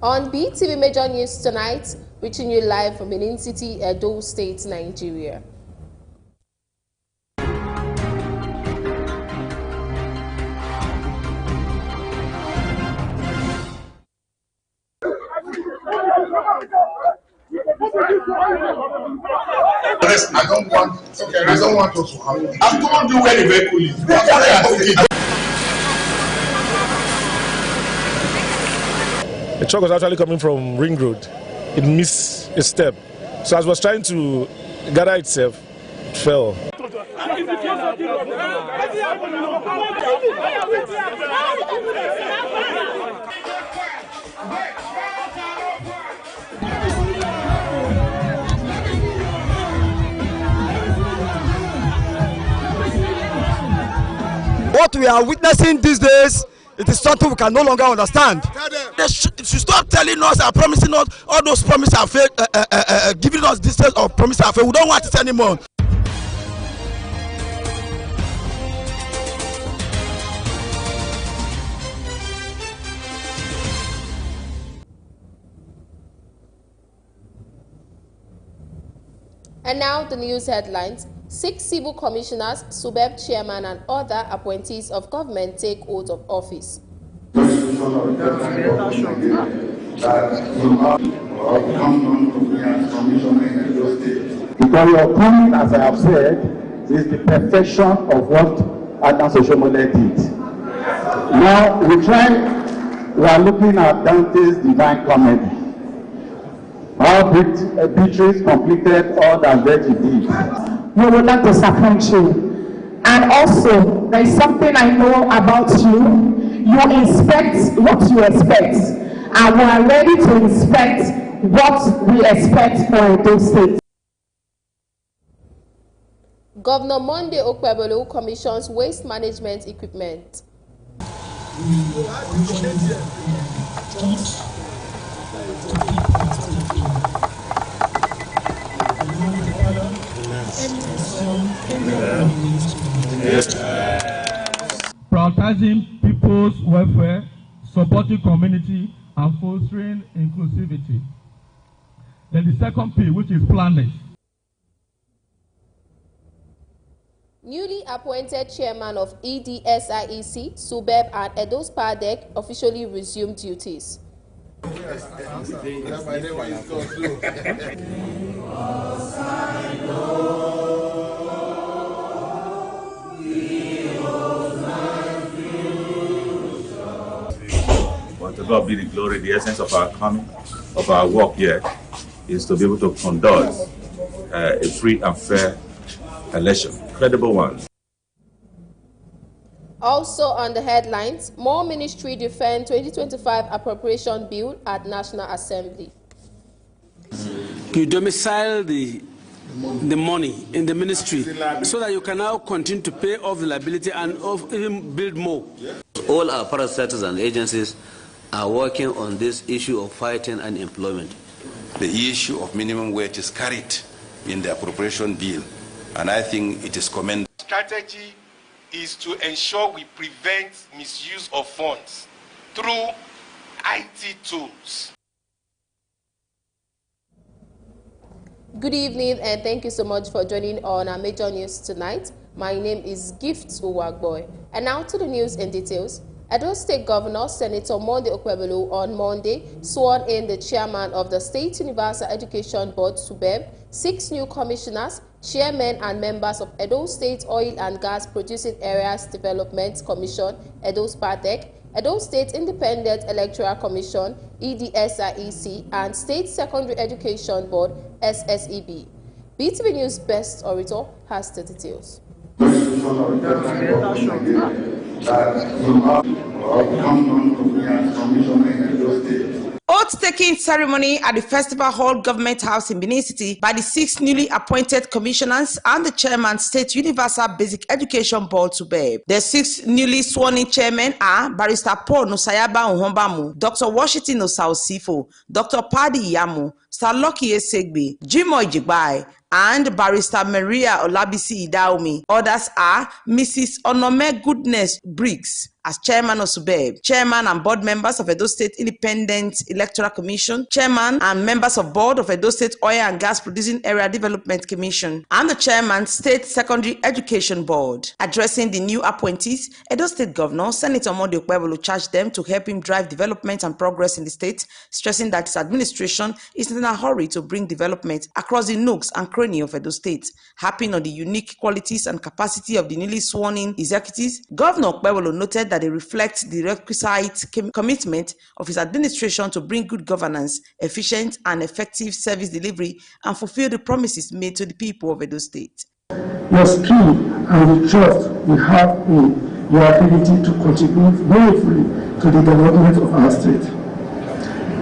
On BeeTv Major News tonight, reaching you live from Benin City, Edo State, Nigeria. I don't want us to have it. I've told you very, very coolly. The truck was actually coming from Ring Road. It missed a step. So as it was trying to gather itself, it fell. What we are witnessing these days, it is something we can no longer understand. They should stop telling us and promising us all those promises are fake, giving us distance of promises are fake. We don't want it anymore. And now the news headlines. 6 civil commissioners, SUBEB chairman and other appointees of government take oath of office. Because your coming, as I have said, is the perfection of what Adam Soshomole did. Now we are looking at Dante's Divine Comedy. How Beatrice completed all that Betty did. We would like to disappoint you. And also, there is something I know about you. You inspect what you expect. And we are ready to inspect what we expect for those states. Governor Monday Okwebolo commissions waste management equipment. Prioritizing people's welfare, supporting community, and fostering inclusivity. Then the second P, which is planning. Newly appointed chairman of EDSIEC, SUBEB, and Edo SPADEC officially resumed duties. But to God be the glory. The essence of our coming, of our work here, is to be able to conduct a free and fair election, credible one. Also on the headlines, more ministry defend 2025 appropriation bill at National Assembly. You domicile the money in the ministry so that you can now continue to pay off the liability and even build more. All our parastatals and agencies are working on this issue of fighting unemployment. The issue of minimum wage is carried in the appropriation bill, and I think it is commendable. Strategy is to ensure we prevent misuse of funds through IT tools. Good evening and thank you so much for joining on our major news tonight. My name is Gift Uwagboy. And now to the news in details. Edo State Governor Senator Monday Okwebolo on Monday sworn in the chairman of the State Universal Education Board, SUBEB, 6 new commissioners, chairmen and members of Edo State Oil and Gas Producing Areas Development Commission, Edo SPADEC, Edo State Independent Electoral Commission, EDSIEC, and State Secondary Education Board, SSEB. BeeTv News Best Orator has the details. Oath-taking ceremony at the Festival Hall Government House in Benin City by the 6 newly appointed commissioners and the chairman State Universal Basic Education Board SUBEB. The 6 newly sworn-in chairmen are Barrister Paul Nusayaba Uhombamu, Dr. Washington Osaosifo, Dr. Paddy Yamu, Sir Lucky Esegbe, Jimoh Ijigbai, and Barrister Maria Olabisi Idaomi. Others are Mrs. Onome Goodness Briggs as Chairman of SUBEB, Chairman and Board members of Edo State Independent Electoral Commission, Chairman and members of Board of Edo State Oil and Gas Producing Area Development Commission, and the Chairman State Secondary Education Board. Addressing the new appointees, Edo State Governor Senator Monday Okpebholo charged them to help him drive development and progress in the state, stressing that his administration is in a hurry to bring development across the nooks and crannies of Edo State. Harping on the unique qualities and capacity of the newly sworn-in executives, Governor Okpebholo noted that they reflect the requisite commitment of his administration to bring good governance, efficient and effective service delivery, and fulfill the promises made to the people of Edo State. Your skill and the trust we have in your ability to contribute meaningfully to the development of our state.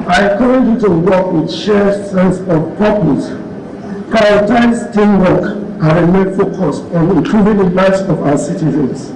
I encourage you to work with shared sense of purpose, prioritize teamwork, and remain focused on improving the lives of our citizens.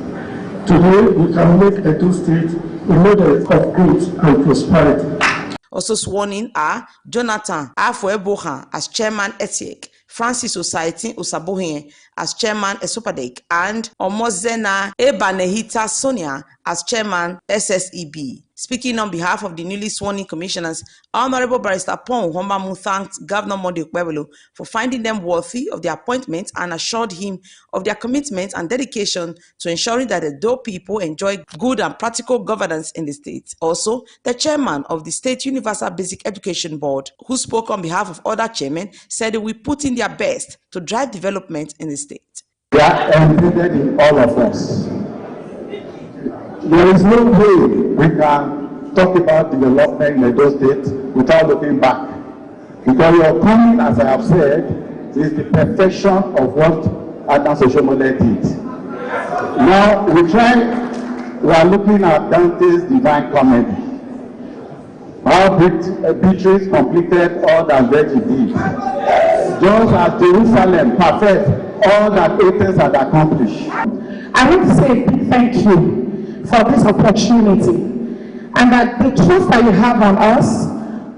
Today, we can make Edo State a model of growth and prosperity. Also sworn in are Jonathan Afoeboha as Chairman ETSEC, Francis Osaiti Osabohien as Chairman Esopadek, and Omozena Ebanehita Sonia as Chairman SSEB. Speaking on behalf of the newly sworn-in commissioners, Honorable Barrister Paul Uhombamu thanked Governor Monday Okpebholo for finding them worthy of the appointment and assured him of their commitment and dedication to ensuring that the Edo people enjoy good and practical governance in the state. Also, the chairman of the State Universal Basic Education Board, who spoke on behalf of other chairmen, said they will put in their best to drive development in the state. They are embedded in all of us. There is no way we can talk about development in Edo State without looking back. Because your coming, as I have said, is the perfection of what Adams Oshomole did. Now, we are looking at Dante's Divine Comedy. How Beatrice completed all that Virgil did. Just as Jerusalem perfect all that Athens had accomplished. I want to say a big thank you for this opportunity, and that the trust that you have on us,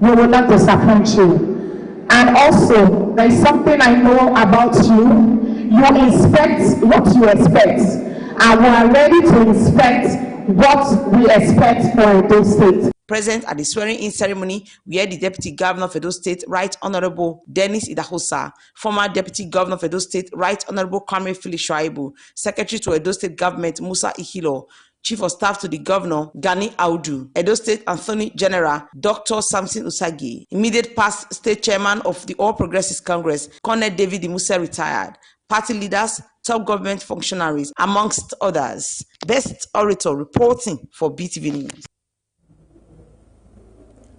we will not disappoint you. And also, there is something I know about you. You inspect what you expect, and we are ready to inspect what we expect for Edo State. Present at the swearing-in ceremony were the Deputy Governor of Edo State, Right Honorable Dennis Idahosa, former Deputy Governor of Edo State, Right Honorable Kwame Philip Shuaibu, Secretary to Edo State Government Musa Ihilo, Chief of Staff to the Governor Gani Audu, Edo State Attorney General Dr. Samson Usagi, immediate past State Chairman of the All Progressives Congress, Colonel David Imuse retired, party leaders, top government functionaries, amongst others. Best orator reporting for BeeTv News.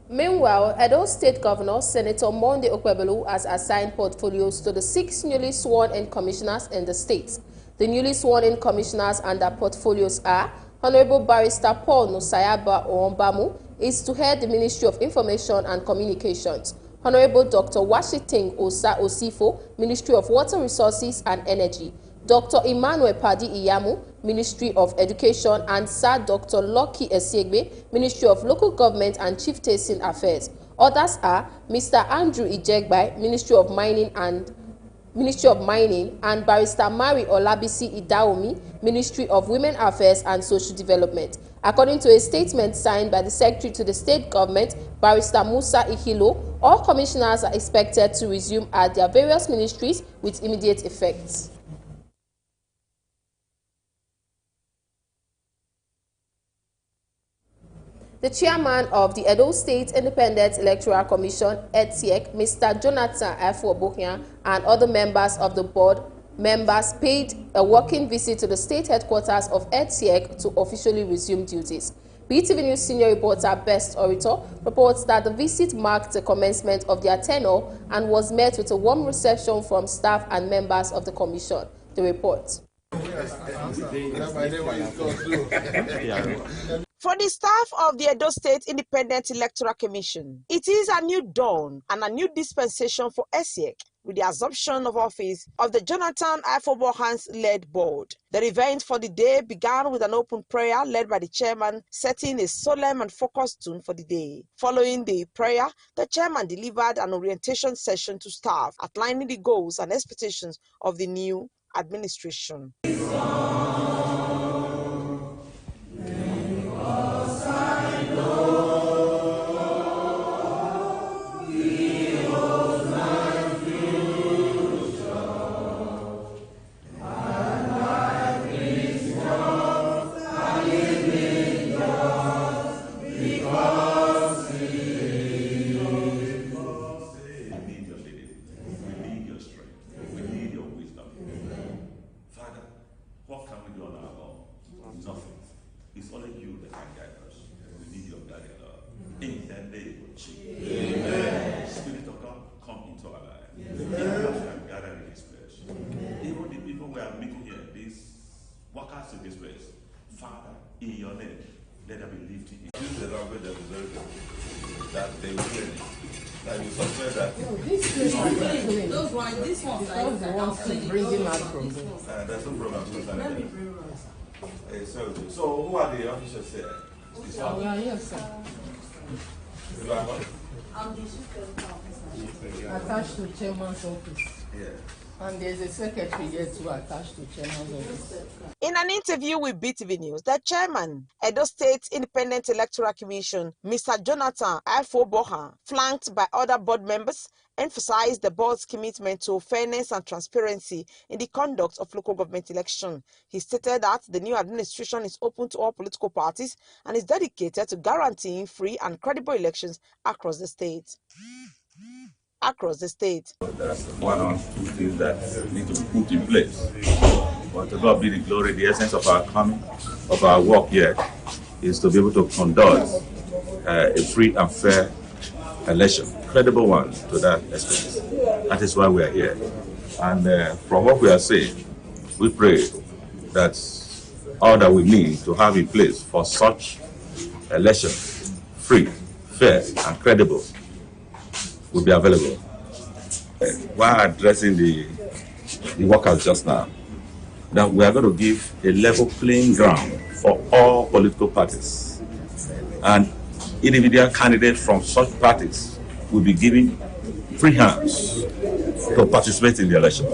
Meanwhile, Edo State Governor Senator Monday Okpebholo has assigned portfolios to the 6 newly sworn-in commissioners in the state. The newly sworn-in commissioners and their portfolios are Honorable Barrister Paul Nosayaba Uhombamu is to head the Ministry of Information and Communications. Honorable Dr. Washiting Osa Osifo, Ministry of Water Resources and Energy. Dr. Emmanuel Padi Iyamu, Ministry of Education, and Sir Dr. Lucky Esegbe, Ministry of Local Government and Chieftaincy Affairs. Others are Mr. Andrew Ijegbai, Ministry of Mining, and Barrister Mary Olabisi Idaomi, Ministry of Women Affairs and Social Development. According to a statement signed by the Secretary to the State Government, Barrister Musa Ihilo, all commissioners are expected to resume at their various ministries with immediate effect. The chairman of the Edo State Independent Electoral Commission, ETSEC, Mr. Jonathan Afoebohia, and other members of the board members paid a working visit to the state headquarters of ETSEC to officially resume duties. BeeTv News senior reporter Best Orator reports that the visit marked the commencement of their tenure and was met with a warm reception from staff and members of the commission. The report. For the staff of the Edo State Independent Electoral Commission, it is a new dawn and a new dispensation for ESIEC with the assumption of office of the Jonathan Ifobohans-led board. The event for the day began with an open prayer led by the chairman, setting a solemn and focused tone for the day. Following the prayer, the chairman delivered an orientation session to staff, outlining the goals and expectations of the new administration. What can we do on our own? Nothing. It's only you that can guide us. We need your guiding love. In the name of Jesus. Amen. Spirit of God, come into our life. Even as we are gathered in this place. Even the people we are meeting here, these workers in this place, Father, in your name, let them be lifted. Use the language that is very good. That they will hear it. That you suspect that. No, this place are clean. Those ones, this one, because they want to bring him out from there. There's no problem. Let me bring him. So who are the officers here? We are here, sir. You are what? I'm the secretary attached to chairman's office. Yeah. And there's a secretary here too attached to chairman's office. In an interview with BeeTv News, the chairman, Edo State Independent Electoral Commission, Mr. Jonathan Ifobohan, flanked by other board members, emphasized the board's commitment to fairness and transparency in the conduct of local government election. He stated that the new administration is open to all political parties and is dedicated to guaranteeing free and credible elections across the state. There's one or two things that need to be put in place. But to God be the glory, the essence of our coming, of our work here, is to be able to conduct a free and fair election, credible one to that extent. That is why we are here. And from what we are saying, we pray that all that we need to have in place for such election, free, fair, and credible, will be available. While addressing the workers just now, that we are going to give a level playing ground for all political parties. And individual candidates from such parties will be given free hands to participate in the election.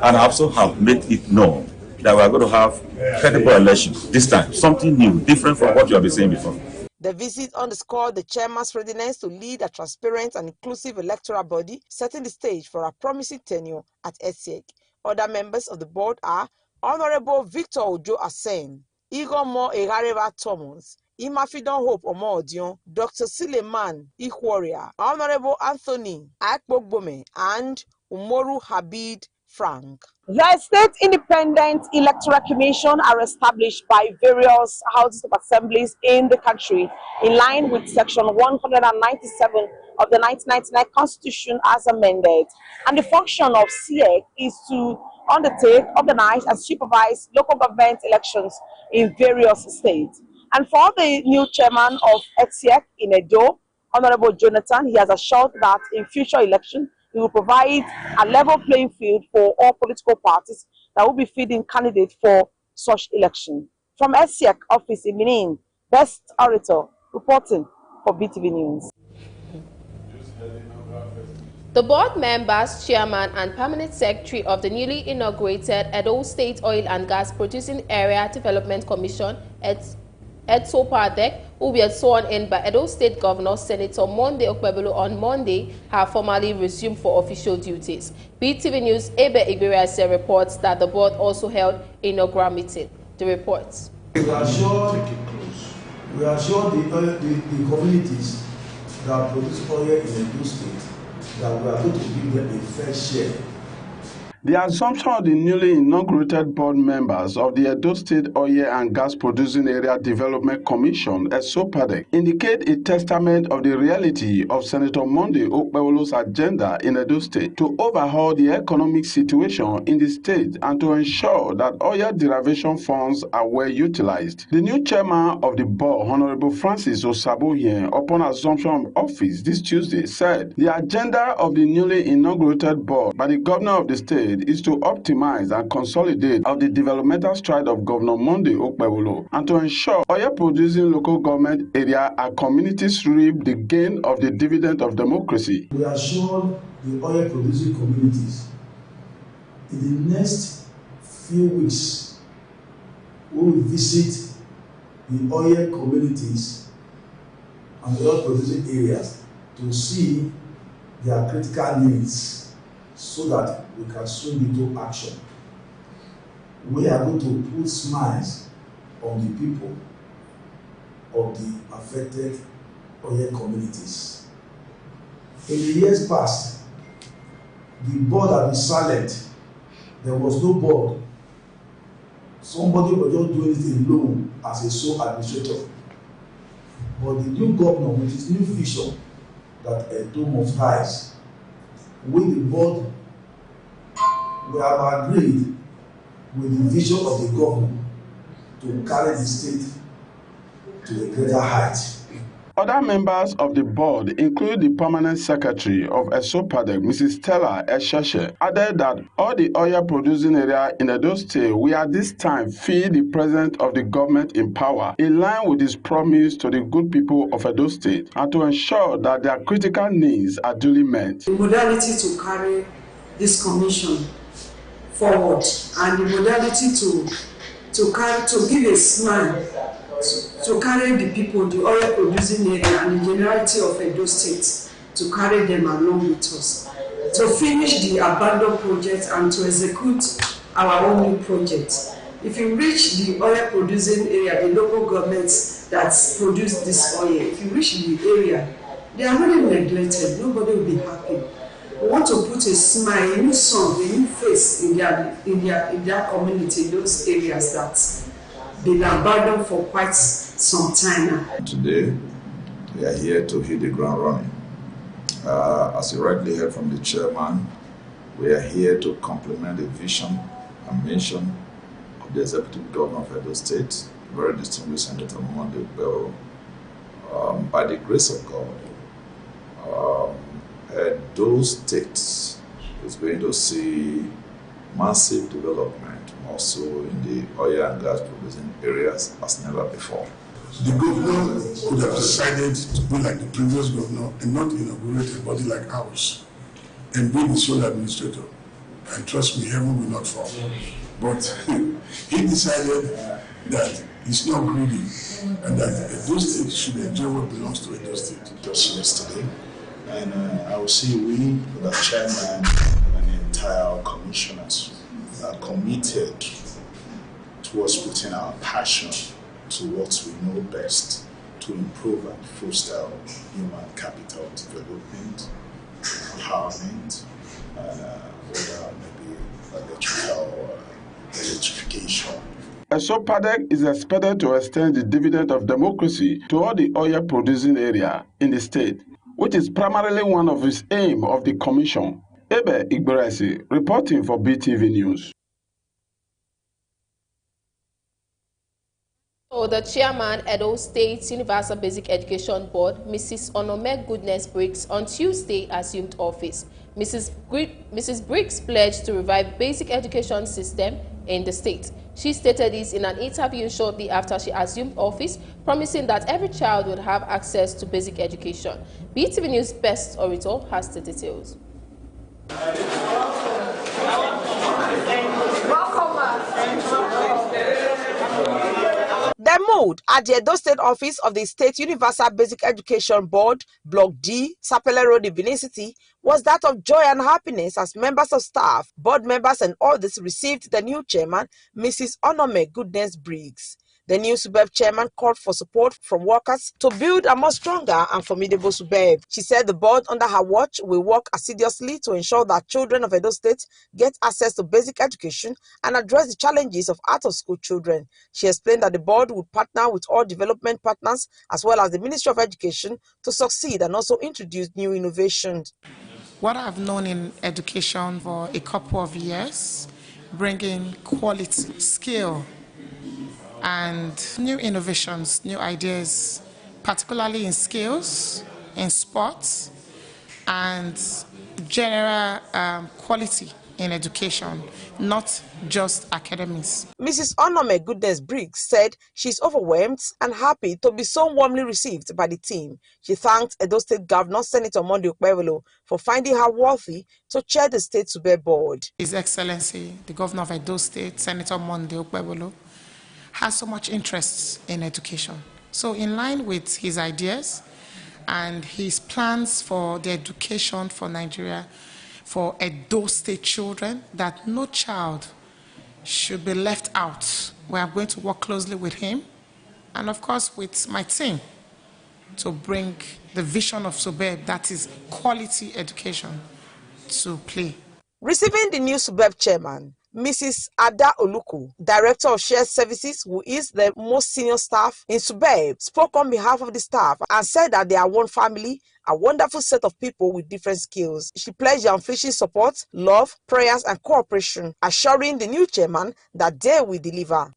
And I also have made it known that we are going to have credible elections this time, something new, different from what you have been saying before. The visit underscored the chairman's readiness to lead a transparent and inclusive electoral body, setting the stage for a promising tenure at ESIEC. Other members of the board are Honorable Victor Ojo Asen, Igor Mo Egareva Thomas, Imafidon Hope Omodion, Dr. Suleiman Ikhwaria, Honorable Anthony Akbogbome, and Umoru Habib Frank. The State Independent Electoral Commission are established by various houses of assemblies in the country in line with Section 197 of the 1999 Constitution as amended. And the function of SIEC is to undertake, organize, and supervise local government elections in various states. And for the new chairman of ESIEC in Edo, Honorable Jonathan, he has assured that in future elections, he will provide a level playing field for all political parties that will be feeding candidates for such election. From ESIEC office in Benin, Best Orator reporting for BeeTv News. The board members, chairman, and permanent secretary of the newly inaugurated Edo State Oil and Gas Producing Area Development Commission, EDSOPADEC, who were sworn in by Edo State Governor Senator Monday Okpebolo on Monday, have formally resumed for official duties. BeeTv News' Ebe Igweriase reports that the board also held inaugural meeting. The reports. We are sure the communities that produce oil in Edo State that we are going to give them a fair share. The assumption of the newly inaugurated board members of the Edo State Oil and Gas Producing Area Development Commission, ESOPADEC, indicate a testament of the reality of Senator Monday Okpebholo's agenda in Edo State to overhaul the economic situation in the state and to ensure that oil derivation funds are well utilized. The new chairman of the board, Honorable Francis Osabohien, upon assumption of office this Tuesday, said the agenda of the newly inaugurated board by the governor of the state is to optimize and consolidate of the developmental stride of Governor Monday Okpebholo and to ensure oil-producing local government area and communities reap the gain of the dividend of democracy. We assured the oil-producing communities in the next few weeks we will visit the oil communities and the oil-producing areas to see their critical needs, so that we can swing into action. We are going to put smiles on the people of the affected oil communities. In the years past, the board had been silent. There was no board. Somebody was just doing it alone as a sole administrator. But the new governor, with his new vision that Edo must rise, with the board, we have agreed with the vision of the government to carry the state to a greater height. Other members of the board include the permanent secretary of ESOPADEC, Mrs. Stella Esheshe, added that all the oil producing area in Edo State will at this time feel the presence of the government in power, in line with its promise to the good people of Edo State, and to ensure that their critical needs are duly met. The modality to carry this commission forward and the modality to give a smile to carry the people, the oil producing area and the generality of Edo State, to carry them along with us, to finish the abandoned project and to execute our own new project. If you reach the oil producing area, the local governments that produce this oil, if you reach the area, they are really neglected. Nobody will be happy. We want to put a smile, a new song, a new face in their community, those areas that been abandoned for quite some time now. Today, we are here to hit the ground running. As you rightly heard from the chairman, we are here to complement the vision and mission of the executive governor of Edo State, very distinguished Senator Monday Okpebholo. By the grace of God, Edo State is going to see massive development also in the oil and gas producing areas as never before. The governor could have decided to be like the previous governor and not inaugurate a body like ours and be the sole administrator. And trust me, heaven will not fall. But he decided that he's not greedy and that Edo State should enjoy what belongs to Edo State. Just yesterday, and I will see we, the chairman and the entire commissioners, are committed towards putting our passion to what we know best to improve and foster human capital development, empowerment, whether maybe electrification. ESOPADEC is expected to extend the dividend of democracy to all the oil producing area in the state, which is primarily one of its aims of the commission. Ebe Igberesi, reporting for BeeTv News. So the chairman, Edo State Universal Basic Education Board, Mrs. Onome Goodness Briggs, on Tuesday assumed office. Mrs. Briggs pledged to revive basic education system in the state. She stated this in an interview shortly after she assumed office, promising that every child would have access to basic education. BeeTv News Best Orator has the details. The mood at the Edo State office of the State Universal Basic Education Board, Block D, Sapele Road, Benin City, was that of joy and happiness as members of staff, board members and others received the new chairman, Mrs. Onome Goodness Briggs. The new SUBEB chairman called for support from workers to build a more stronger and formidable SUBEB. She said the board under her watch will work assiduously to ensure that children of Edo State get access to basic education and address the challenges of out-of-school children. She explained that the board would partner with all development partners as well as the Ministry of Education to succeed and also introduce new innovations. What I've known in education for a couple of years, bringing quality, skill, and new innovations, new ideas, particularly in skills, in sports, and general quality in education, not just academics. Mrs. Onome Goodness Briggs said she's overwhelmed and happy to be so warmly received by the team. She thanked Edo State Governor Senator Monday Okpebholo for finding her worthy to chair the State SUBEB board. His Excellency, the Governor of Edo State, Senator Monday Okpebholo, has so much interest in education. So in line with his ideas and his plans for the education for Nigeria, for Edo State children, that no child should be left out, we are going to work closely with him and of course with my team to bring the vision of SUBEB, that is quality education, to play. Receiving the new SUBEB chairman, Mrs. Ada Oluku, Director of Shared Services, who is the most senior staff in SUBEB, spoke on behalf of the staff and said that they are one family, a wonderful set of people with different skills. She pledged unflinching support, love, prayers, and cooperation, assuring the new chairman that they will deliver.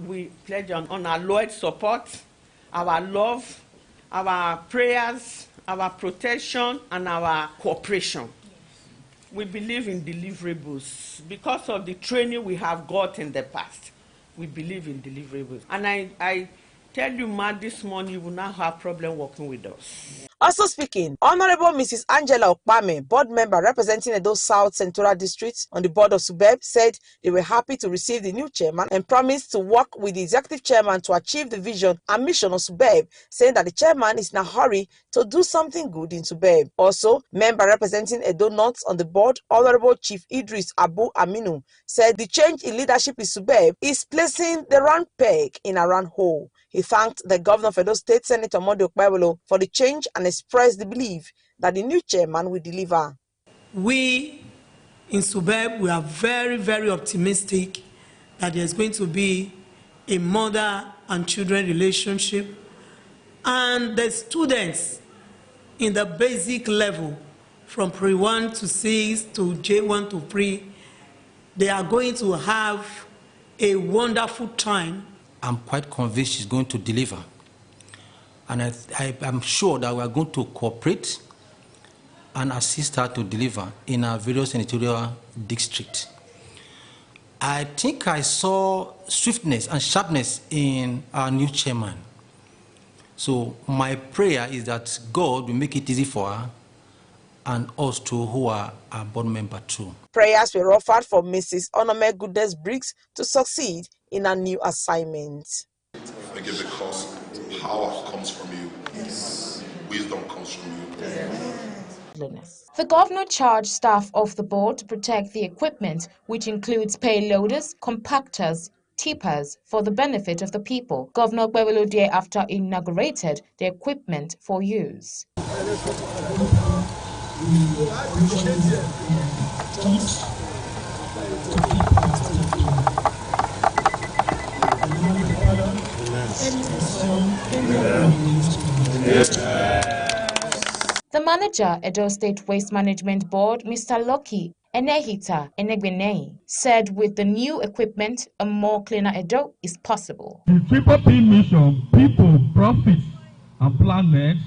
We pledge on our loyal support, our love, our prayers, our protection, and our cooperation. We believe in deliverables. Because of the training we have got in the past, we believe in deliverables. And I tell you, ma, this morning you will not have problem working with us. Also speaking, Honorable Mrs. Angela Okpame, board member representing Edo South Central District on the board of SUBEB, said they were happy to receive the new chairman and promised to work with the executive chairman to achieve the vision and mission of SUBEB, saying that the chairman is in a hurry to do something good in SUBEB. Also, member representing Edo North on the board, Honorable Chief Idris Abu Aminu, said the change in leadership in SUBEB is placing the round peg in a round hole. He thanked the governor of Edo State, Senator Monday Okpebholo, for the change and expressed the belief that the new chairman will deliver. We in SUBEB, we are very, very optimistic that there's going to be a mother and children relationship, and the students in the basic level from pre-1 to 6 to J1 to 3, they are going to have a wonderful time. I'm quite convinced she's going to deliver. And I'm sure that we are going to cooperate and assist her to deliver in our various senatorial districts. I think I saw swiftness and sharpness in our new chairman. So my prayer is that God will make it easy for her and us too, who are our board member too. Prayers were offered for Mrs. Onome Goodness Briggs to succeed in a new assignment. Thank you, because power comes from you, wisdom comes from you. The governor charged staff of the board to protect the equipment, which includes payloaders, compactors, tippers, for the benefit of the people. Governor Okpebholo thereafter inaugurated the equipment for use. The manager, Edo State Waste Management Board, Mr. Lucky Enehita Enegbenei, said with the new equipment, a more cleaner Edo is possible. The 6PM mission, people, profit, and planet,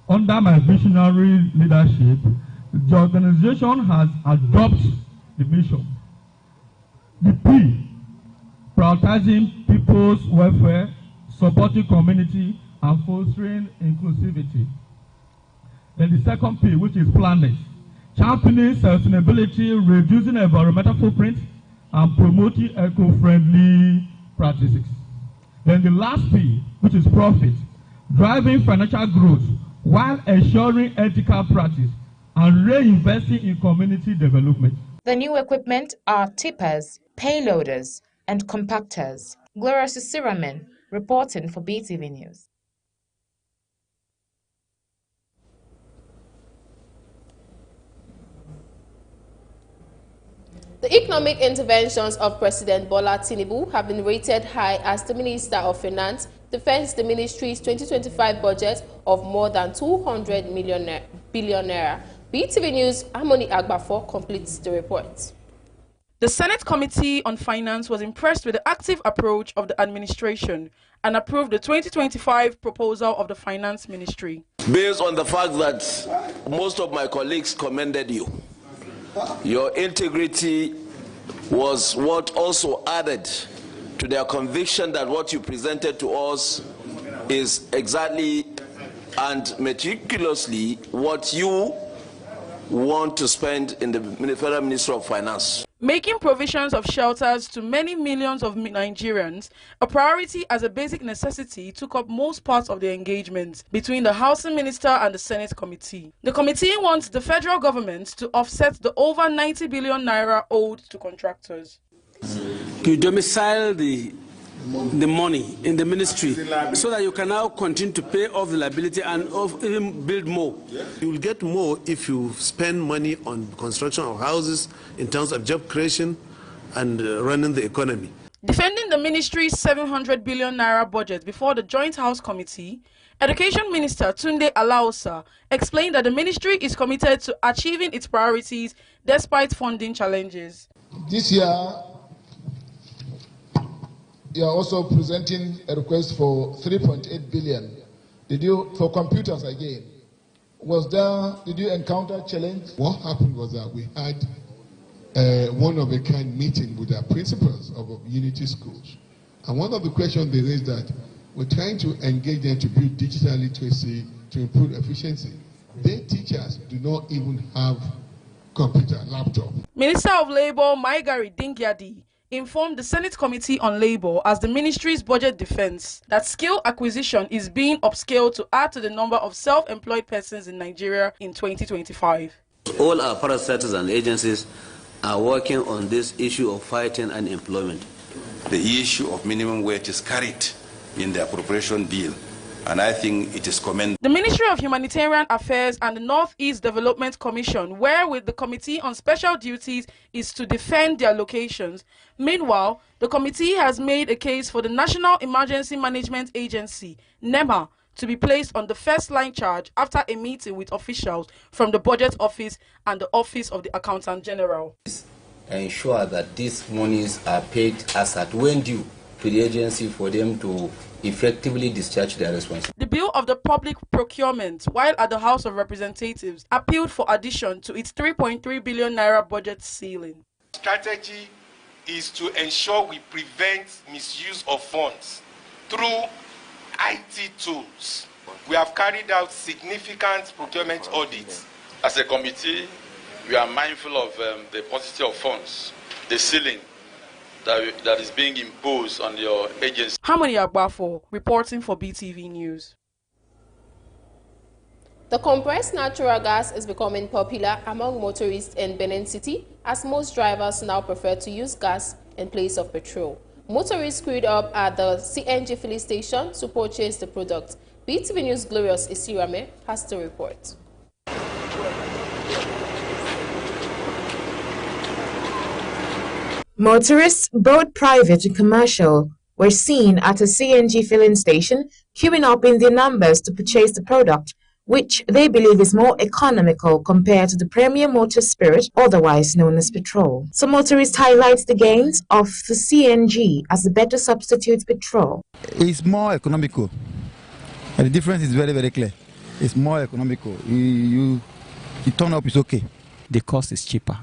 under my visionary leadership, the organization has adopted the mission. The P, prioritizing people's welfare, supporting community, and fostering inclusivity. Then the second P, which is planet, championing sustainability, reducing environmental footprint, and promoting eco-friendly practices. Then the last P, which is profit, driving financial growth while ensuring ethical practice and reinvesting in community development. The new equipment are tippers, payloaders, and compactors. Gloria Sisiramen reporting for BeeTv News. The economic interventions of President Bola Tinubu have been rated high as the Minister of Finance defends the ministry's 2025 budget of more than 200 billion naira. BeeTv News' Harmony Agbafo completes the report. The Senate Committee on Finance was impressed with the active approach of the administration and approved the 2025 proposal of the Finance Ministry. Based on the fact that most of my colleagues commended you, your integrity was what also added to their conviction that what you presented to us is exactly and meticulously what you want to spend in the Federal Ministry of Finance. Making provisions of shelters to many millions of Nigerians, a priority as a basic necessity, took up most parts of the engagement between the Housing Minister and the Senate Committee. The committee wants the federal government to offset the over 90 billion naira owed to contractors. You domicile the money in the ministry so that you can now continue to pay off the liability and even build more. You will get more if you spend money on construction of houses in terms of job creation and running the economy. Defending the ministry's 700 billion naira budget before the Joint House Committee, Education Minister Tunde Alaosa explained that the ministry is committed to achieving its priorities despite funding challenges. This year, you are also presenting a request for 3.8 billion. Did you, for computers again? Did you encounter challenge? What happened was that we had one-of-a-kind meeting with our principals of Unity schools. And one of the questions they raised that we're trying to engage them to build digital literacy to improve efficiency. Their teachers do not even have computer, laptop. Minister of Labour Maigari Dingyadi informed the Senate Committee on Labour as the ministry's budget defense that skill acquisition is being upscaled to add to the number of self-employed persons in Nigeria in 2025. All our parastatals and agencies are working on this issue of fighting unemployment. The issue of minimum wage is carried in the appropriation bill, and I think it is commendable. The Ministry of Humanitarian Affairs and the Northeast Development Commission, wherewith the Committee on Special Duties is to defend their locations. Meanwhile, the committee has made a case for the National Emergency Management Agency, NEMA, to be placed on the first-line charge after a meeting with officials from the Budget Office and the Office of the Accountant General. Ensure that these monies are paid as at when due to the agency for them to effectively discharge their responsibility. The bill of the public procurement, while at the House of Representatives, appealed for addition to its 3.3 billion naira budget ceiling. Strategy is to ensure we prevent misuse of funds through IT tools. We have carried out significant procurement audits. As a committee, we are mindful of the paucity of funds, the ceiling that is being imposed on your agency. Harmony Agbafo, reporting for BeeTv News. The compressed natural gas is becoming popular among motorists in Benin City as most drivers now prefer to use gas in place of petrol. Motorists queued up at the CNG filling station to purchase the product. BeeTv News' Glorious Isirame has the report. Motorists, both private and commercial, were seen at a CNG filling station queuing up in their numbers to purchase the product, which they believe is more economical compared to the premium motor spirit, otherwise known as petrol. Some motorists highlight the gains of the CNG as a better substitute petrol. It's more economical. And the difference is very, very clear. It's more economical. You turn up, it's okay. The cost is cheaper,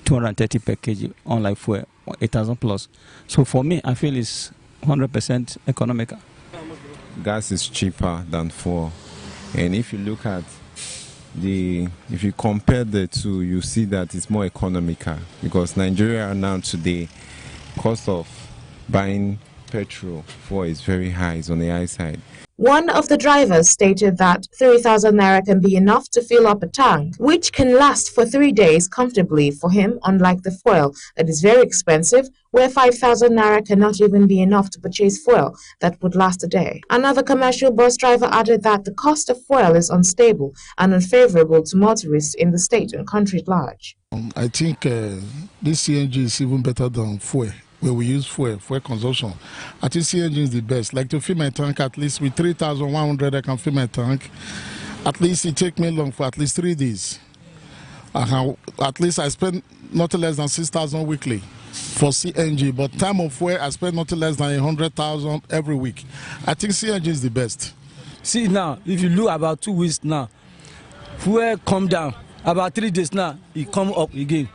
230 per kg, unlike fuel, 8,000 plus. So for me, I feel it's 100% economical. Gas is cheaper than fuel. And if you look at if you compare the two, you see that it's more economical because Nigeria now today, cost of buying petrol for is very high, it's on the high side. One of the drivers stated that 3,000 naira can be enough to fill up a tank, which can last for 3 days comfortably for him, unlike the fuel that is very expensive, where 5,000 naira cannot even be enough to purchase fuel that would last a day. Another commercial bus driver added that the cost of fuel is unstable and unfavorable to motorists in the state and country at large. I think this CNG is even better than fuel. Where we use fuel consumption. I think CNG is the best. Like to fill my tank, at least with 3,100 I can fill my tank. At least it takes me long for at least 3 days. At least I spend not less than 6,000 weekly for CNG, but time of fuel I spend not less than 100,000 every week. I think CNG is the best. See now, if you look about 2 weeks now, fuel come down. About 3 days now, it come up again.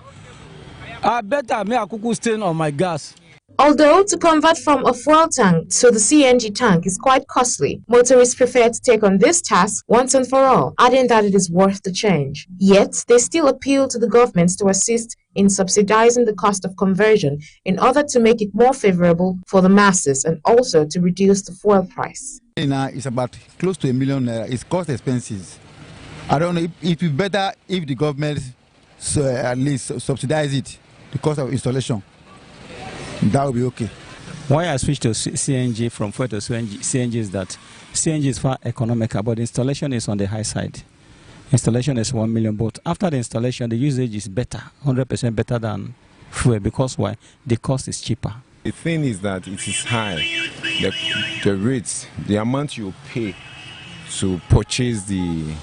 I better make a cuckoo stain on my gas. Although to convert from a fuel tank to the CNG tank is quite costly, motorists prefer to take on this task once and for all, adding that it is worth the change. Yet, they still appeal to the governments to assist in subsidizing the cost of conversion in order to make it more favorable for the masses and also to reduce the fuel price. It's about close to 1 million naira. It's cost expenses. I don't know if it would be better if the government at least subsidize it. The cost of installation, that will be okay. Why I switched to CNG from fuel to CNG is that CNG is far economical, but installation is on the high side. Installation is 1 million, but after the installation, the usage is better, 100% better than fuel, because why? The cost is cheaper. The thing is that it is high. The rates, the amount you pay to purchase to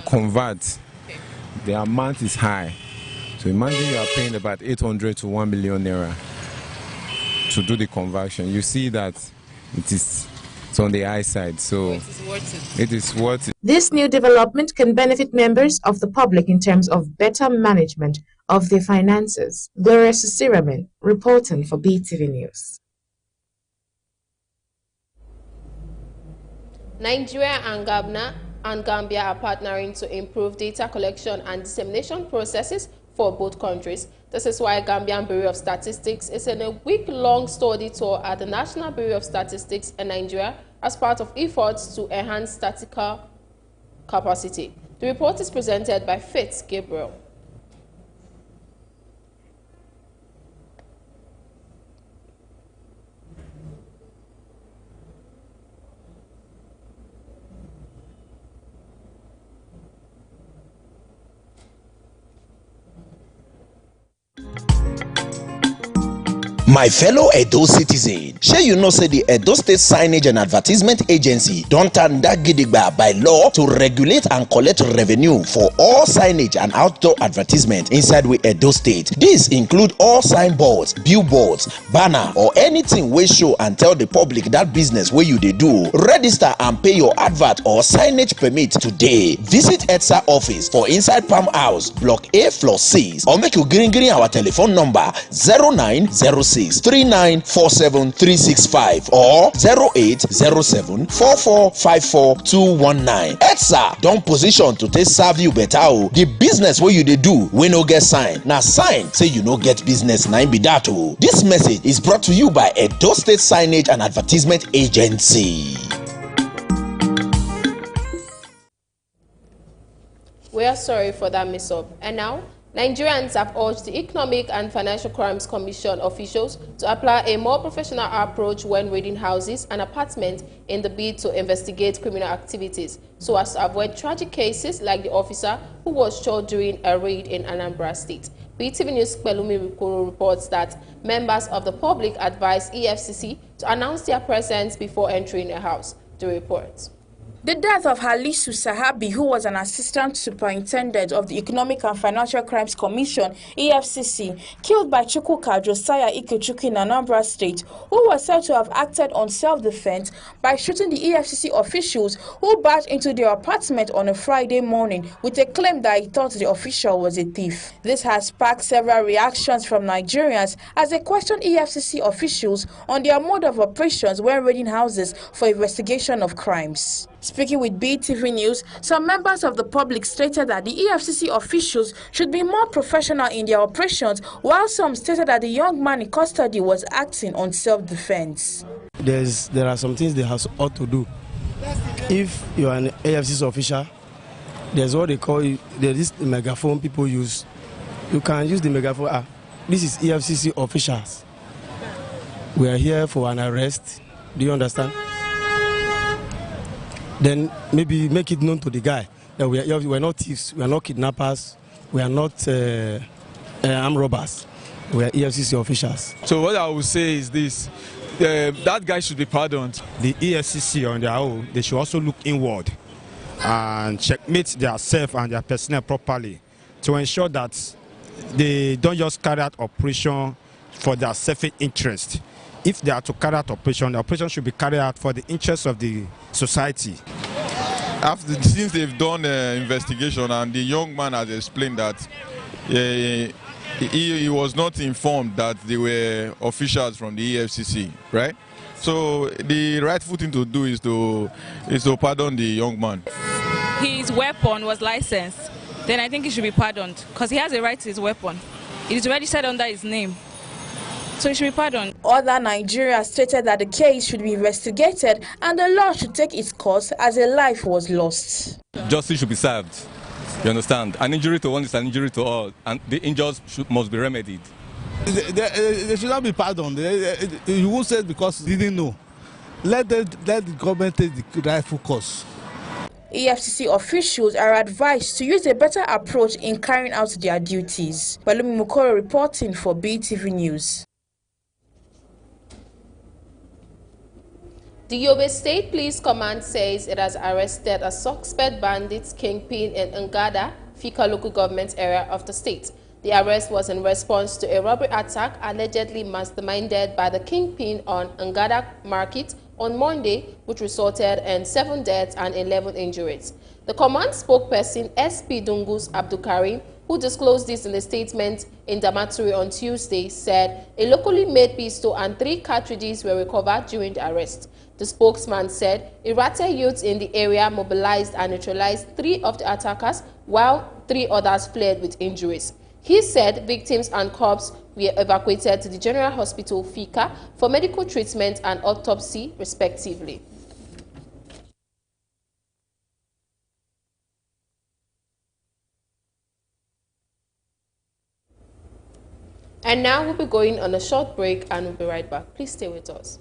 convert, okay. The amount is high. So imagine you are paying about 800 to 1 million naira to do the conversion. You see that it's on the high side, so it is worth it. This new development can benefit members of the public in terms of better management of their finances. Gloria Sisiraman, reporting for BeeTv News. Nigeria and Gambia are partnering to improve data collection and dissemination processes for both countries. This is why Gambian Bureau of Statistics is in a week-long study tour at the National Bureau of Statistics in Nigeria as part of efforts to enhance statistical capacity. The report is presented by Fitz Gabriel. My fellow Edo citizen, shey you know say the Edo State Signage and Advertisement Agency don turn that gidigba by law to regulate and collect revenue for all signage and outdoor advertisement inside we Edo State. These include all signboards, billboards, banner or anything wey show and tell the public that business wey you dey do. Register and pay your advert or signage permit today. Visit EDSA office for inside Palm House, Block A, Floor 6, or make you green our telephone number 0906-3947-365 or 0807-4454-219. EDSA don position to take serve you better o. The business wey you dey do wey no get sign, na sign say you no get business, na im be that o. This message is brought to you by Edo State Signage and Advertisement Agency. We are sorry for that mix-up. And now, Nigerians have urged the Economic and Financial Crimes Commission officials to apply a more professional approach when raiding houses and apartments in the bid to investigate criminal activities, so as to avoid tragic cases like the officer who was shot during a raid in Anambra State. BeeTv News Pelumi Rukoro reports that members of the public advised EFCC to announce their presence before entering a house. The report. The death of Halisu Sahabi, who was an assistant superintendent of the Economic and Financial Crimes Commission, EFCC, killed by Chukwuka Josiah Ikechukwu in Anambra State, who was said to have acted on self-defense by shooting the EFCC officials who barged into their apartment on a Friday morning with a claim that he thought the official was a thief. This has sparked several reactions from Nigerians as they question EFCC officials on their mode of operations when raiding houses for investigation of crimes. Speaking with BeeTv News, some members of the public stated that the EFCC officials should be more professional in their operations, while some stated that the young man in custody was acting on self-defense. There are some things they ought to do. If you are an EFCC official, there's what they call this megaphone people use. You can use the megaphone. This is EFCC officials. We are here for an arrest. Do you understand? Then maybe make it known to the guy that we are not thieves, we are not kidnappers, we are not armed robbers. We are EFCC officials. So what I would say is this. That guy should be pardoned. The EFCC on their own, they should also look inward and checkmate their self and their personnel properly to ensure that they don't just carry out operation for their self-interest. If they are to carry out operation, the operation should be carried out for the interest of the society. Since they've done investigation and the young man has explained that he was not informed that they were officials from the EFCC, right? So the rightful thing to do is to pardon the young man. His weapon was licensed. Then I think he should be pardoned because he has a right to his weapon. It is registered under his name. So he should be pardoned. Other Nigerians stated that the case should be investigated and the law should take its course as a life was lost. Justice should be served. You understand? An injury to one is an injury to all, and the injuries must be remedied. They should not be pardoned. You won't say because they didn't know. Let the government take the rightful course. EFCC officials are advised to use a better approach in carrying out their duties. Balumi Mukoro reporting for BeeTv News. The Yobe State Police Command says it has arrested a suspect bandit kingpin in Ngada, Fika local government area of the state. The arrest was in response to a robbery attack allegedly masterminded by the kingpin on Ngada Market on Monday, which resulted in 7 deaths and 11 injuries. The command spokesperson SP Dungus Abdulkarim, who disclosed this in a statement in Damaturi on Tuesday, said a locally made pistol and 3 cartridges were recovered during the arrest. The spokesman said erratic youths in the area mobilized and neutralized 3 of the attackers, while 3 others fled with injuries. He said victims and corpses were evacuated to the General Hospital Fika for medical treatment and autopsy, respectively. And now we'll be going on a short break and we'll be right back. Please stay with us.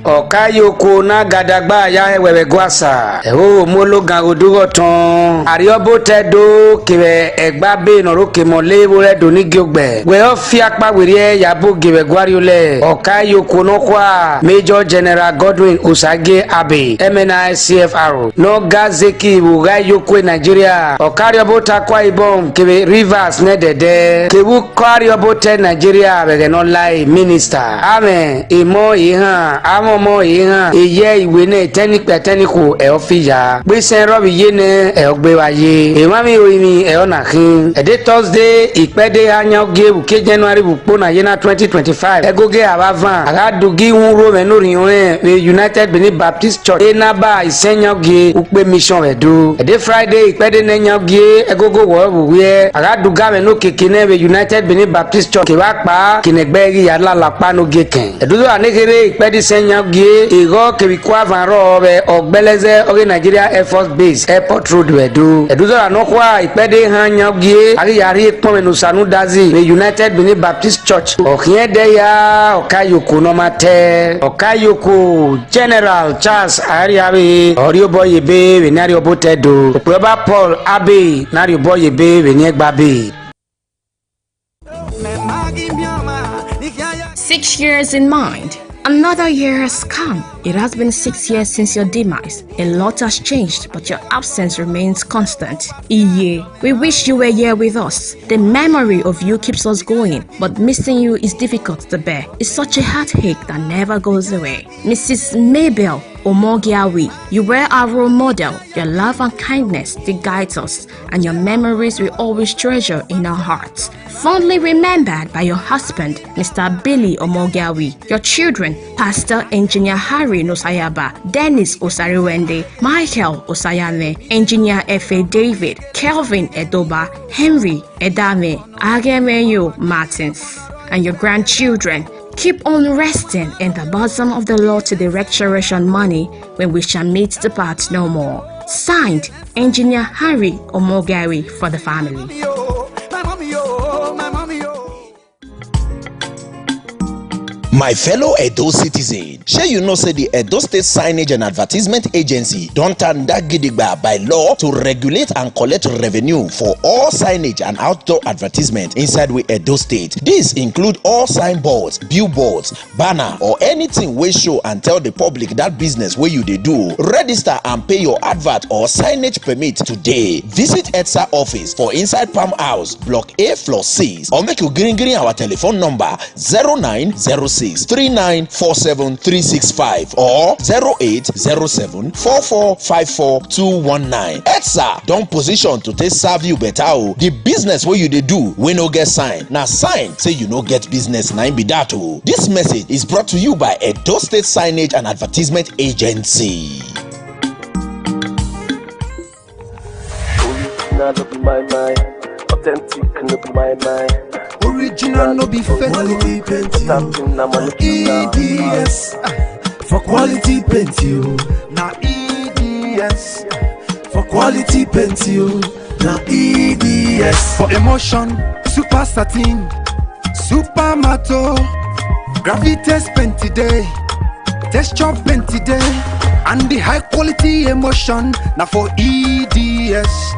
Okayoko na gadagba ya ewewe gwasa ewo mologan odugo ton ariobo tedo kiwe egbabe noroke mole wore doni giogbe we ofiapa were yabo giwe gwariole Okayoko no kwa Major General Godwin Usage Abe MNI CFR no gazeki Okayoko Nigeria Okariobo takwa ibom kiwe Rivers nedede kewu Kariobo te Nigeria we no lie minister amen imo ihan amomo ihan iye iwe ne teniko e ofija gbe sen robi ye ne e ogbe waye e mami oyimi e ona kin e de Thursday ipede anyoge buke January bupo na ye na 2025 egoge abavan agadugi hunro me no riyon United Benin Baptist Church enaba isenyoge upe mission edo e de Friday ipede ne nyoge egogo wo we agaduga me no kekene be United Benin Baptist Church ke wa pa kinegberi yala lapa no geken edudo anegere ipedi senyoge ego kebikwa vanro be ogbeleze oge Nigeria Air Force Base Airport Road wedu edudo anokwa ipede hanyoge ari yari pomenu sanu dazi the United Benin Baptist Church okiede ya Okayoko no mate Okayoko General Charles Ariabe orioboyebe wenari obotedo Okweba Paul Abe nari oboyebe weniegbabe. 6 years in mind. Another year has come. It has been 6 years since your demise. A lot has changed, but your absence remains constant. Iye, we wish you were here with us. The memory of you keeps us going, but missing you is difficult to bear. It's such a heartache that never goes away. Mrs. Mabel Omogiawi, you were our role model. Your love and kindness, they guide us, and your memories we always treasure in our hearts. Fondly remembered by your husband, Mr. Billy Omogiawi, your children, Pastor Engineer Harry Nosayaba, Dennis Osariwende, Michael Osayame, Engineer F.A. David, Kelvin Edoba, Henry Edame, Agemenyo Martins, and your grandchildren. Keep on resting in the bosom of the Lord to the resurrection money when we shall meet the part no more. Signed, Engineer Harry Omogiawi for the family. My fellow Edo citizen, shey you know say the Edo State Signage and Advertisement Agency don turn that gidigba by law to regulate and collect revenue for all signage and outdoor advertisement inside we Edo State. These include all signboards, billboards, banner or anything wey show and tell the public that business wey you dey do. Register and pay your advert or signage permit today. Visit EDSA office for inside Palm House, Block A, Floor 6 or make you green our telephone number 0906 3947 or 0807 4454 219. EDSA don position to take serve you better o. The business wey you dey do wey no get sign na sign say you no get business na im be that o. This message is brought to you by Edo State Signage and Advertisement Agency. Original no be my mind, authentic no be my mind. Original no be fake. Quality paint EDS for quality paint you. Na EDS for quality paint you. Na EDS for emotion, super satin, super matte, gravitas paint today, texture paint today, and the high quality emotion. Now for EDS,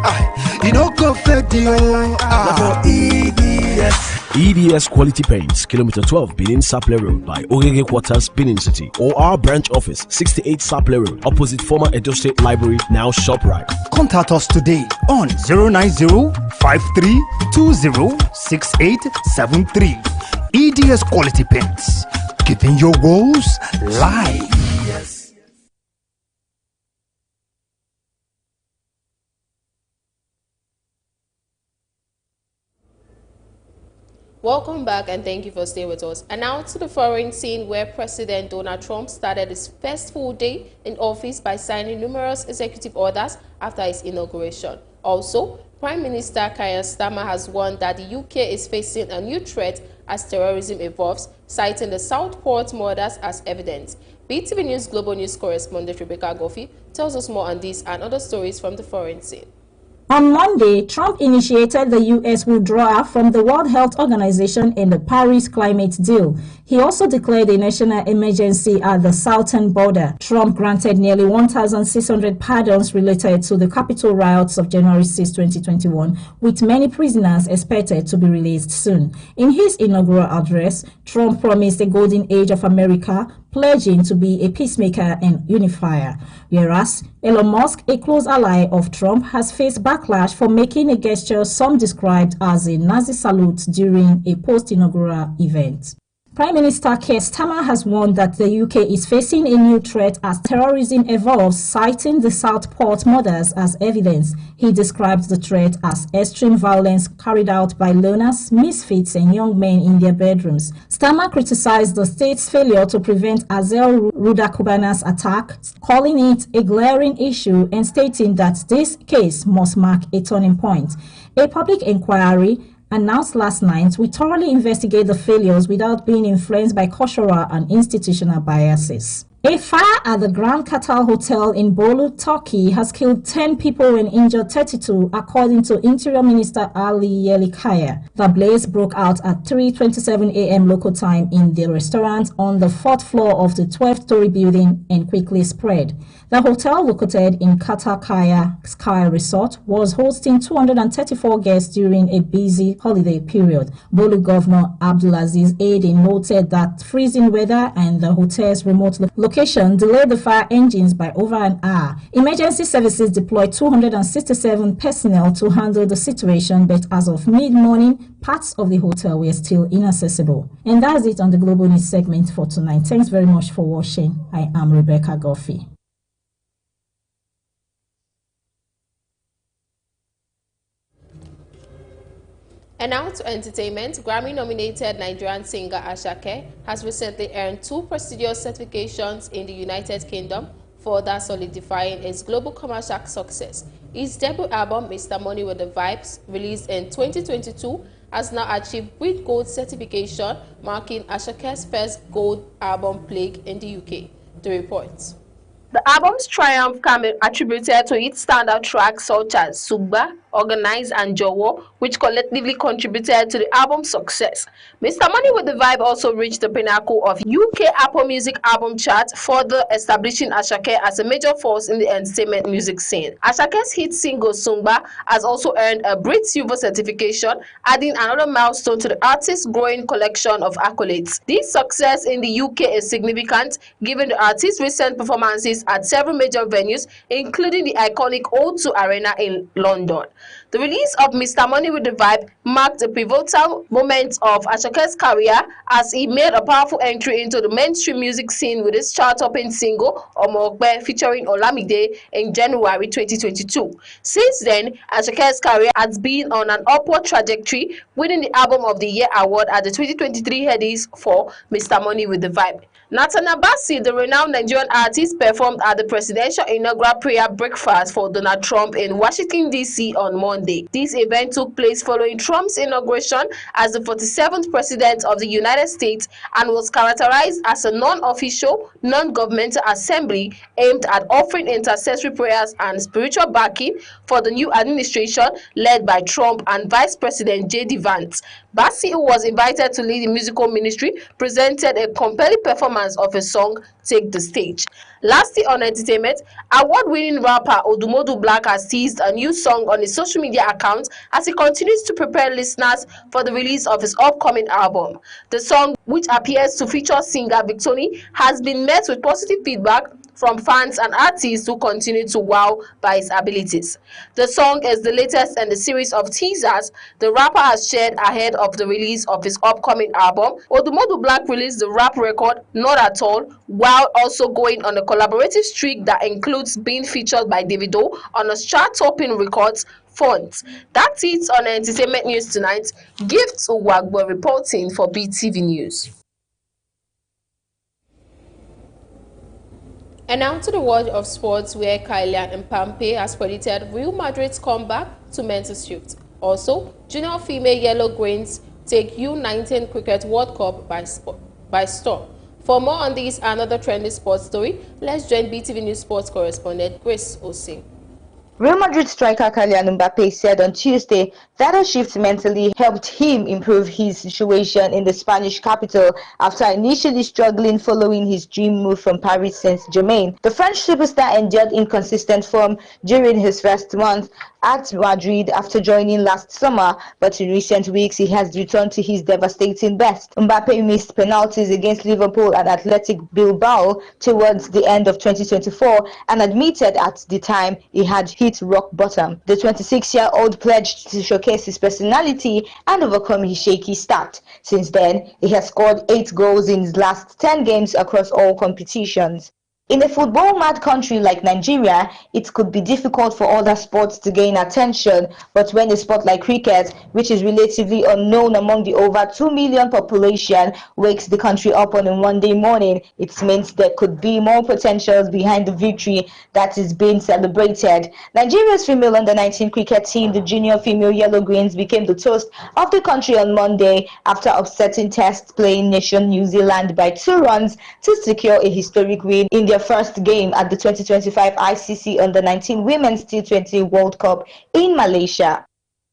you know go fade you. Now for EDS. EDS Quality Paints, Kilometer 12, Benin Saple Road by Ogege Quarters, Benin City, or our branch office, 68 Saple Road, opposite former Edo State Library, now ShopRite. Contact us today on 090-5320-6873. EDS Quality Paints, giving your goals life. Yes. Welcome back and thank you for staying with us. And now to the foreign scene where President Donald Trump started his first full day in office by signing numerous executive orders after his inauguration. Also, Prime Minister Keir Starmer has warned that the UK is facing a new threat as terrorism evolves, citing the Southport murders as evidence. BeeTv News Global News correspondent Rebecca Goffey tells us more on this and other stories from the foreign scene. On Monday, Trump initiated the U.S. withdrawal from the World Health Organization and the Paris Climate Deal. He also declared a national emergency at the southern border. Trump granted nearly 1,600 pardons related to the Capitol riots of January 6, 2021, with many prisoners expected to be released soon. In his inaugural address, Trump promised a golden age of America, pledging to be a peacemaker and unifier. Whereas Elon Musk, a close ally of Trump, has faced backlash for making a gesture some described as a Nazi salute during a post-inaugural event. Prime Minister Keir Starmer has warned that the UK is facing a new threat as terrorism evolves, citing the Southport murders as evidence. He described the threat as extreme violence carried out by loners, misfits and young men in their bedrooms. Starmer criticized the state's failure to prevent Azel Rudakubana's attack, calling it a glaring issue and stating that this case must mark a turning point. A public inquiry announced last night will thoroughly investigate the failures without being influenced by cultural and institutional biases. A fire at the Grand Qatar Hotel in Bolu, Turkey has killed 10 people and injured 32, according to Interior Minister Ali Yerlikaya. The blaze broke out at 3:27 a.m. local time in the restaurant on the 4th floor of the 12-story building and quickly spread. The hotel, located in Qatar Kaya Sky Resort, was hosting 234 guests during a busy holiday period. Bolu Governor Abdulaziz Aden noted that freezing weather and the hotel's remote location location delayed the fire engines by over an hour. Emergency services deployed 267 personnel to handle the situation, but as of mid-morning, parts of the hotel were still inaccessible. And that's it on the Global News segment for tonight. Thanks very much for watching. I am Rebecca Goffey. And now to entertainment. Grammy-nominated Nigerian singer Asake has recently earned 2 prestigious certifications in the United Kingdom, further solidifying his global commercial success. His debut album, Mr. Money with the Vibes, released in 2022, has now achieved Brit Gold certification, marking Asake's first gold album plaque in the UK. The report. The album's triumph can be attributed to its standout tracks such as Sugba, Organize and Jowo, which collectively contributed to the album's success. Mr. Money with the Vibe also reached the pinnacle of UK Apple Music album chart, further establishing Asake as a major force in the entertainment music scene. Asake's hit single Sugba has also earned a Brit Silver certification, adding another milestone to the artist's growing collection of accolades. This success in the UK is significant given the artist's recent performances at several major venues, including the iconic O2 Arena in London. The release of Mr. Money with the Vibe marked a pivotal moment of Asake's career as he made a powerful entry into the mainstream music scene with his chart-topping single Omogbe featuring Olamide in January 2022. Since then, Asake's career has been on an upward trajectory, winning the Album of the Year award at the 2023 Headies for Mr. Money with the Vibe. Nathaniel Bassey, the renowned Nigerian artist, performed at the presidential inaugural prayer breakfast for Donald Trump in Washington, D.C. on Monday. This event took place following Trump's inauguration as the 47th president of the United States and was characterized as a non-official, non-governmental assembly aimed at offering intercessory prayers and spiritual backing for the new administration led by Trump and Vice President J.D. Vance. Bassey, who was invited to lead the musical ministry, presented a compelling performance of a song, Take the Stage. Lastly, on entertainment, award-winning rapper Odumodu Black has teased a new song on his social media account as he continues to prepare listeners for the release of his upcoming album. The song, which appears to feature singer Victoni, has been met with positive feedback from fans and artists who continue to wow by his abilities. The song is the latest in the series of teasers the rapper has shared ahead of the release of his upcoming album. Odumodu Black released the rap record Not At All, while also going on a collaborative streak that includes being featured by Davido on a chart-topping records font. That's it on entertainment news tonight. Gifts Uwagbo reporting for BeeTv News. And now to the world of sports, where Kylian Mbappe has predicted Real Madrid's comeback to mental shift. Also, junior female Yellow Greens take U19 Cricket World Cup by storm. For more on this and other trendy sports story, let's join BeeTv News sports correspondent Grace Osing. Real Madrid striker Kylian Mbappe said on Tuesday that a shift mentally helped him improve his situation in the Spanish capital after initially struggling following his dream move from Paris Saint-Germain. The French superstar endured inconsistent form during his first month at Madrid after joining last summer, but in recent weeks he has returned to his devastating best. Mbappe missed penalties against Liverpool and Athletic Bilbao towards the end of 2024 and admitted at the time he had hit rock bottom. The 26-year-old pledged to showcase his personality and overcome his shaky start. Since then, he has scored 8 goals in his last 10 games across all competitions. In a football-mad country like Nigeria, it could be difficult for other sports to gain attention, but when a sport like cricket, which is relatively unknown among the over 2 million population, wakes the country up on a Monday morning, it means there could be more potentials behind the victory that is being celebrated. Nigeria's female under-19 cricket team, the junior female Yellow Greens, became the toast of the country on Monday after upsetting test-playing nation New Zealand by 2 runs to secure a historic win in their first game at the 2025 ICC Under-19 Women's T20 World Cup in Malaysia.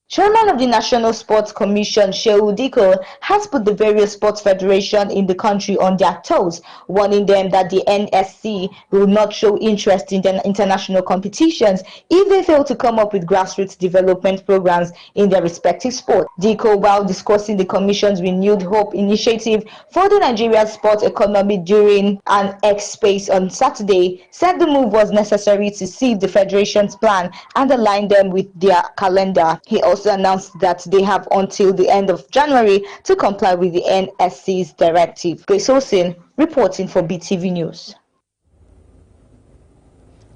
Chairman of the National Sports Commission, Shehu Diko, has put the various sports federations in the country on their toes, warning them that the NSC will not show interest in the international competitions if they fail to come up with grassroots development programs in their respective sports. Diko, while discussing the Commission's Renewed Hope initiative for the Nigerian sports economy during an X Space on Saturday, said the move was necessary to see the federation's plan and align them with their calendar. He also announced that they have until the end of January to comply with the NSC's directive. Grace Olsen reporting for BeeTv News.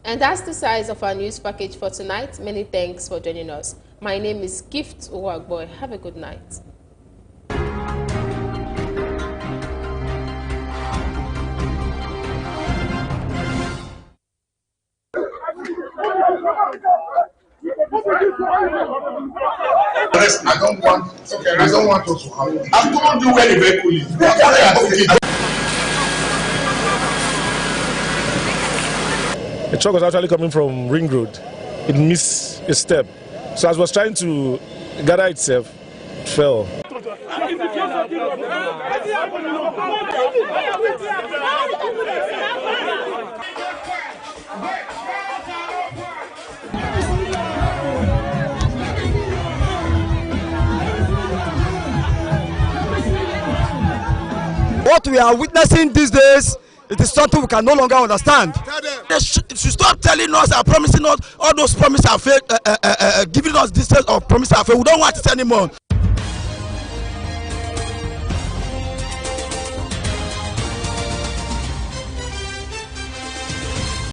And that's the size of our news package for tonight. Many thanks for joining us. My name is Gift Uwagboy. Have a good night. I don't want us to have. I'm going to do very quickly. The truck was actually coming from Ring Road. It missed a step. So as it was trying to gather itself, it fell. What we are witnessing these days, it is something we can no longer understand. They should stop telling us and promising us all those promises are fake, giving us this sense of promises are fake. We don't want it anymore.